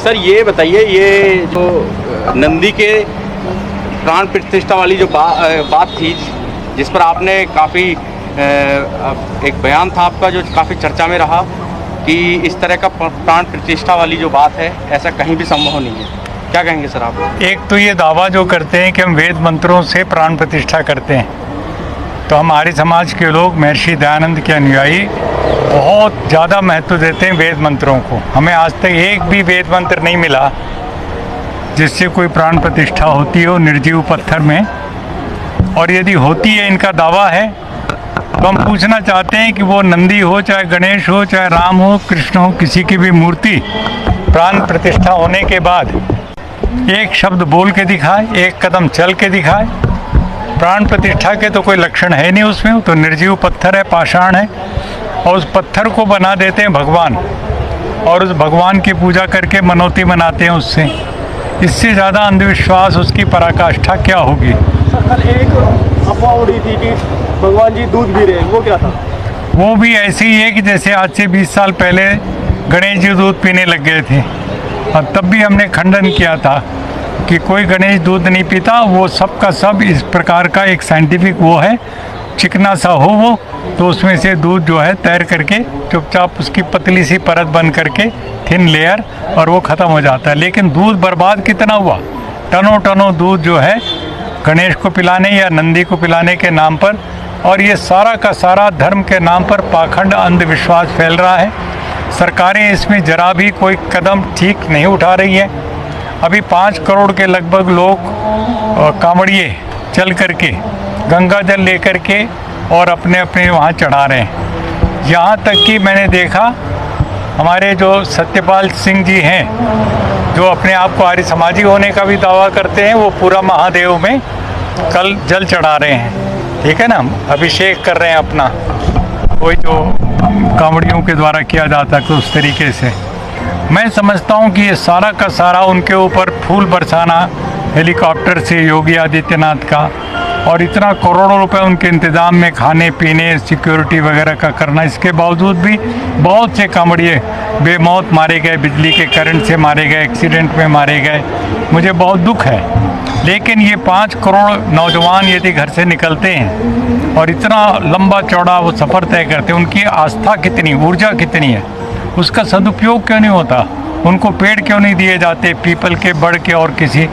Sir ये बताइए, ये जो नंदी के प्राण प्रतिष्ठा वाली जो बात थी, जिस पर आपने काफ़ी एक बयान था आपका जो काफ़ी चर्चा में रहा कि इस तरह का प्राण प्रतिष्ठा वाली जो बात है ऐसा कहीं भी संभव नहीं है, क्या कहेंगे सर आप? एक तो ये दावा जो करते हैं कि हम वेद मंत्रों से प्राण प्रतिष्ठा करते हैं, तो हम आर्य समाज के लोग महर्षि दयानंद के अनुयायी बहुत ज़्यादा महत्व देते हैं वेद मंत्रों को। हमें आज तक एक भी वेद मंत्र नहीं मिला जिससे कोई प्राण प्रतिष्ठा होती हो निर्जीव पत्थर में। और यदि होती है, इनका दावा है, तो हम पूछना चाहते हैं कि वो नंदी हो, चाहे गणेश हो, चाहे राम हो, कृष्ण हो, किसी की भी मूर्ति प्राण प्रतिष्ठा होने के बाद एक शब्द बोल के दिखाए, एक कदम चल के दिखाए। प्राण प्रतिष्ठा के तो कोई लक्षण है नहीं उसमें, तो निर्जीव पत्थर है, पाषाण है, और उस पत्थर को बना देते हैं भगवान, और उस भगवान की पूजा करके मनौती मनाते हैं उससे। इससे ज़्यादा अंधविश्वास, उसकी पराकाष्ठा क्या होगी? कल एक अफवाह उड़ी थी कि भगवान जी दूध पी रहे हैं, वो क्या था? वो भी ऐसे ही है कि जैसे आज से 20 साल पहले गणेश जी दूध पीने लग गए थे, और तब भी हमने खंडन किया था कि कोई गणेश दूध नहीं पीता। वो सब का सब इस प्रकार का एक साइंटिफिक वो है, चिकना सा हो वो, तो उसमें से दूध जो है तैर करके चुपचाप उसकी पतली सी परत बन करके थिन लेयर, और वो ख़त्म हो जाता है। लेकिन दूध बर्बाद कितना हुआ, टनों टनों दूध जो है गणेश को पिलाने या नंदी को पिलाने के नाम पर, और ये सारा का सारा धर्म के नाम पर पाखंड अंधविश्वास फैल रहा है। सरकारें इसमें जरा भी कोई कदम ठीक नहीं उठा रही है। अभी 5 करोड़ के लगभग लोग कांवड़िए चल करके गंगा जल लेकर के और अपने अपने वहाँ चढ़ा रहे हैं। यहाँ तक कि मैंने देखा हमारे जो सत्यपाल सिंह जी हैं, जो अपने आप को आर्य समाजी होने का भी दावा करते हैं, वो पूरा महादेव में कल जल चढ़ा रहे हैं, ठीक है ना, अभिषेक कर रहे हैं अपना, वही जो कांवड़ियों के द्वारा किया जाता है उस तरीके से। मैं समझता हूँ कि ये सारा का सारा उनके ऊपर फूल बरसाना हेलीकॉप्टर से योगी आदित्यनाथ का, और इतना करोड़ों रुपए उनके इंतज़ाम में खाने पीने सिक्योरिटी वगैरह का करना, इसके बावजूद भी बहुत से कांवड़िए बेमौत मारे गए, बिजली के करंट से मारे गए, एक्सीडेंट में मारे गए। मुझे बहुत दुख है। लेकिन ये 5 करोड़ नौजवान यदि घर से निकलते हैं और इतना लंबा चौड़ा वो सफ़र तय करते हैं, उनकी आस्था कितनी, ऊर्जा कितनी है, उसका सदुपयोग क्यों नहीं होता? उनको पेड़ क्यों नहीं दिए जाते, पीपल के, बड़ के और किसी,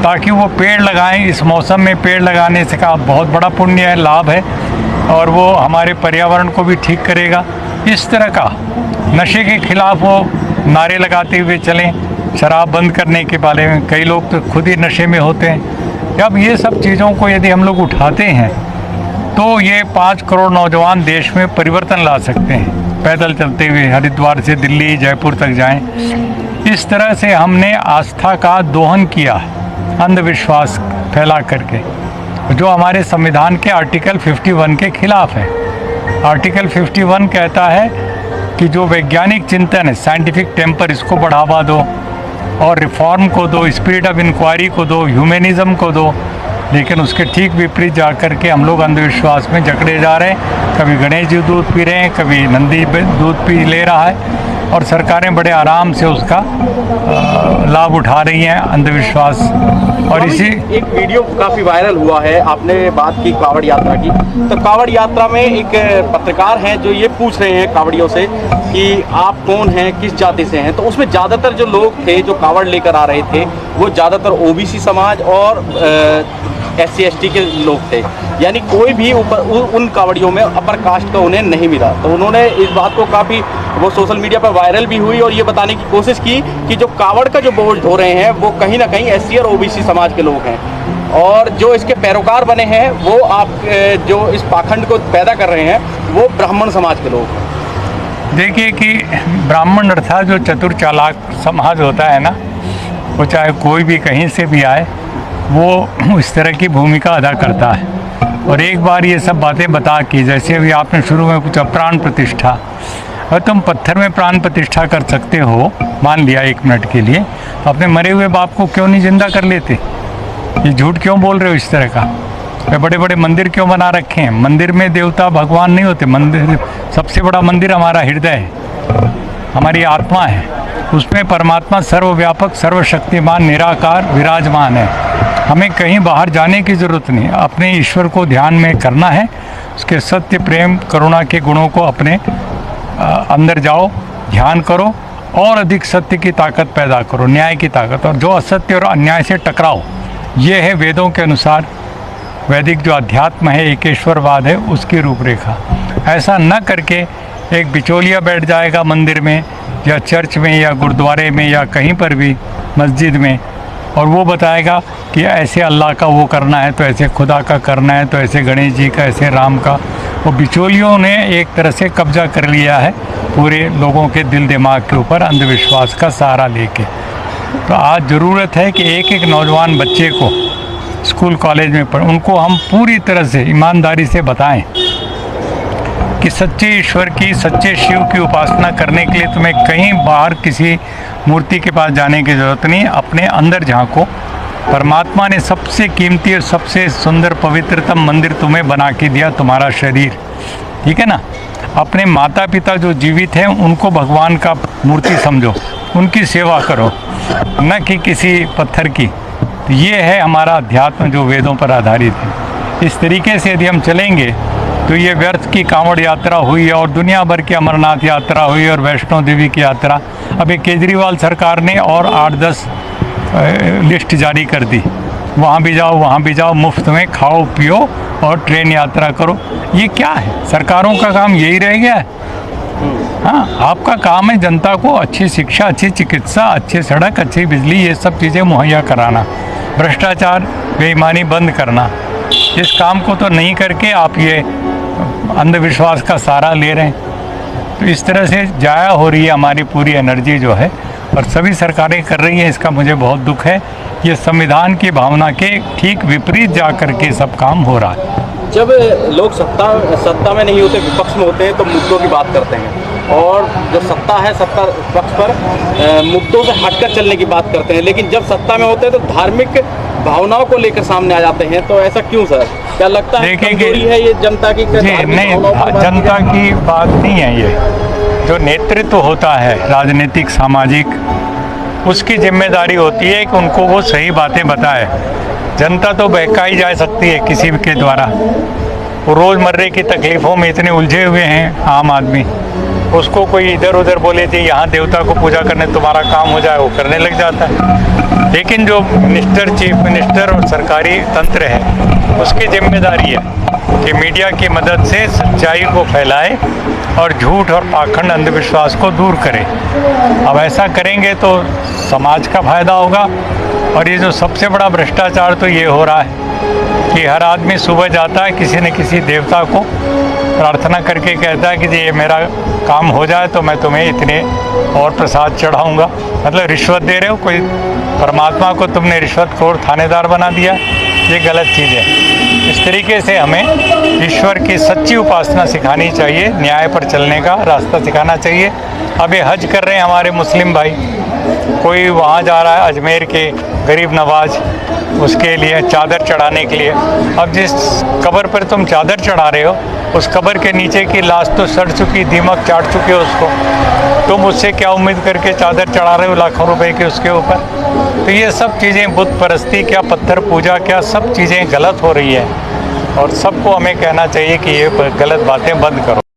ताकि वो पेड़ लगाएं। इस मौसम में पेड़ लगाने से का बहुत बड़ा पुण्य है, लाभ है, और वो हमारे पर्यावरण को भी ठीक करेगा। इस तरह का नशे के खिलाफ वो नारे लगाते हुए चलें, शराब बंद करने के बारे में। कई लोग तो खुद ही नशे में होते हैं। अब ये सब चीज़ों को यदि हम लोग उठाते हैं तो ये 5 करोड़ नौजवान देश में परिवर्तन ला सकते हैं। पैदल चलते हुए हरिद्वार से दिल्ली, जयपुर तक जाएं। इस तरह से हमने आस्था का दोहन किया, अंधविश्वास फैला करके, जो हमारे संविधान के आर्टिकल 51 के खिलाफ है। आर्टिकल 51 कहता है कि जो वैज्ञानिक चिंतन है, साइंटिफिक टेम्पर, इसको बढ़ावा दो, और रिफॉर्म को दो, स्पिरिट ऑफ इंक्वायरी को दो, ह्यूमनिज़म को दो। लेकिन उसके ठीक विपरीत जा कर के हम लोग अंधविश्वास में जकड़े जा रहे हैं। कभी गणेश जी दूध पी रहे हैं, कभी नंदी दूध पी ले रहा है, और सरकारें बड़े आराम से उसका लाभ उठा रही हैं, अंधविश्वास। और इसी एक वीडियो काफ़ी वायरल हुआ है, आपने बात की कांवड़ यात्रा की, तो कांवड़ यात्रा में एक पत्रकार हैं जो ये पूछ रहे हैं कांवड़ियों से कि आप कौन हैं, किस जाति से हैं। तो उसमें ज़्यादातर जो लोग थे जो कांवड़ लेकर आ रहे थे, वो ज़्यादातर ओबीसी समाज और SC ST के लोग थे, यानी कोई भी उन कांवड़ियों में अपर कास्ट का उन्हें नहीं मिला। तो उन्होंने इस बात को काफ़ी, वो सोशल मीडिया पर वायरल भी हुई, और ये बताने की कोशिश की कि जो कांवड़ का जो बोझ ढो रहे हैं वो कहीं ना कहीं SC और OBC समाज के लोग हैं, और जो इसके पैरोकार बने हैं वो आप जो इस पाखंड को पैदा कर रहे हैं वो ब्राह्मण समाज के लोग हैं। देखिए कि ब्राह्मण अर्थात जो चतुर चालाक समाज होता है ना, वो चाहे कोई भी कहीं से भी आए, वो इस तरह की भूमिका अदा करता है। और एक बार ये सब बातें बता के, जैसे अभी आपने शुरू में पूछा प्राण प्रतिष्ठा, और तुम पत्थर में प्राण प्रतिष्ठा कर सकते हो, मान लिया 1 मिनट के लिए, तो अपने मरे हुए बाप को क्यों नहीं जिंदा कर लेते? ये झूठ क्यों बोल रहे हो इस तरह का? बड़े बड़े मंदिर क्यों बना रखे हैं? मंदिर में देवता भगवान नहीं होते, मंदिर, सबसे बड़ा मंदिर हमारा हृदय है, हमारी आत्मा है। उसमें परमात्मा सर्वव्यापक सर्वशक्तिमान निराकार विराजमान है। हमें कहीं बाहर जाने की ज़रूरत नहीं, अपने ईश्वर को ध्यान में करना है, उसके सत्य प्रेम करुणा के गुणों को अपने अंदर जाओ, ध्यान करो और अधिक सत्य की ताकत पैदा करो, न्याय की ताकत, और जो असत्य और अन्याय से टकराओ। ये है वेदों के अनुसार वैदिक जो अध्यात्म है, एकेश्वरवाद है, उसकी रूपरेखा। ऐसा न करके एक बिचौलिया बैठ जाएगा मंदिर में या चर्च में या गुरुद्वारे में या कहीं पर भी मस्जिद में, और वो बताएगा कि ऐसे अल्लाह का वो करना है, तो ऐसे खुदा का करना है, तो ऐसे गणेश जी का, ऐसे राम का। वो बिचौलियों ने एक तरह से कब्जा कर लिया है पूरे लोगों के दिल दिमाग के ऊपर, अंधविश्वास का सहारा लेके। तो आज ज़रूरत है कि एक एक नौजवान बच्चे को स्कूल कॉलेज में उनको हम पूरी तरह से ईमानदारी से बताएं कि सच्चे ईश्वर की, सच्चे शिव की उपासना करने के लिए तुम्हें कहीं बाहर किसी मूर्ति के पास जाने की ज़रूरत नहीं, अपने अंदर झांको। परमात्मा ने सबसे कीमती और सबसे सुंदर पवित्रतम मंदिर तुम्हें बना के दिया, तुम्हारा शरीर, ठीक है ना। अपने माता पिता जो जीवित हैं उनको भगवान का मूर्ति समझो, उनकी सेवा करो, न कि किसी पत्थर की। तो ये है हमारा अध्यात्म जो वेदों पर आधारित है। इस तरीके से यदि हम चलेंगे तो ये व्यर्थ की कांवड़ यात्रा हुई और दुनिया भर की अमरनाथ यात्रा हुई और वैष्णो देवी की यात्रा, अभी केजरीवाल सरकार ने और 8-10 लिस्ट जारी कर दी, वहाँ भी जाओ, मुफ्त में खाओ पियो और ट्रेन यात्रा करो। ये क्या है? सरकारों का काम यही रह गया है? हाँ, आपका काम है जनता को अच्छी शिक्षा, अच्छी चिकित्सा, अच्छी सड़क, अच्छी बिजली, ये सब चीज़ें मुहैया कराना, भ्रष्टाचार बेईमानी बंद करना। इस काम को तो नहीं करके आप ये अंधविश्वास का सहारा ले रहे हैं। तो इस तरह से जाया हो रही है हमारी पूरी एनर्जी जो है, और सभी सरकारें कर रही हैं। इसका मुझे बहुत दुख है। ये संविधान की भावना के ठीक विपरीत जा कर के सब काम हो रहा है। जब लोग सत्ता में नहीं होते, विपक्ष में होते हैं, तो मुद्दों की बात करते हैं, और जब सत्ता है, सत्ता पक्ष पर मुद्दों से हटकर चलने की बात करते हैं। लेकिन जब सत्ता में होते हैं तो धार्मिक भावनाओं को लेकर सामने आ जाते हैं। तो ऐसा क्यों सर? क्या लगता है कमजोरी है ये जनता की? नहीं, जनता की बात नहीं है। ये जो नेतृत्व होता है राजनीतिक सामाजिक, उसकी जिम्मेदारी होती है कि उनको वो सही बातें बताए। जनता तो बहकाई जा सकती है किसी के द्वारा। वो रोज़मर्रे की तकलीफ़ों में इतने उलझे हुए हैं आम आदमी, उसको कोई इधर उधर बोले थी यहाँ देवता को पूजा करने तुम्हारा काम हो जाए, वो करने लग जाता है। लेकिन जो मिनिस्टर, चीफ मिनिस्टर और सरकारी तंत्र है, उसकी जिम्मेदारी है कि मीडिया की मदद से सच्चाई को फैलाए और झूठ और पाखंड अंधविश्वास को दूर करे। अब ऐसा करेंगे तो समाज का फायदा होगा। और ये जो सबसे बड़ा भ्रष्टाचार तो ये हो रहा है कि हर आदमी सुबह जाता है किसी न किसी देवता को प्रार्थना करके कहता है कि ये मेरा काम हो जाए तो मैं तुम्हें इतने और प्रसाद चढ़ाऊँगा। मतलब रिश्वत दे रहे हो। कोई परमात्मा को तुमने रिश्वतखोर थानेदार बना दिया, ये गलत चीज़ है। इस तरीके से हमें ईश्वर की सच्ची उपासना सिखानी चाहिए, न्याय पर चलने का रास्ता सिखाना चाहिए। अब ये हज कर रहे हैं हमारे मुस्लिम भाई, कोई वहाँ जा रहा है अजमेर के गरीब नवाज, उसके लिए चादर चढ़ाने के लिए। अब जिस कब्र पर तुम चादर चढ़ा रहे हो, उस कब्र के नीचे की लाश तो सड़ चुकी, दीमक चाट चुके हो उसको। तुम उससे क्या उम्मीद करके चादर चढ़ा रहे हो लाखों रुपए के उसके ऊपर? तो ये सब चीज़ें, बुत परस्ती क्या, पत्थर पूजा क्या, सब चीज़ें गलत हो रही है। और सबको हमें कहना चाहिए कि ये गलत बातें बंद करो।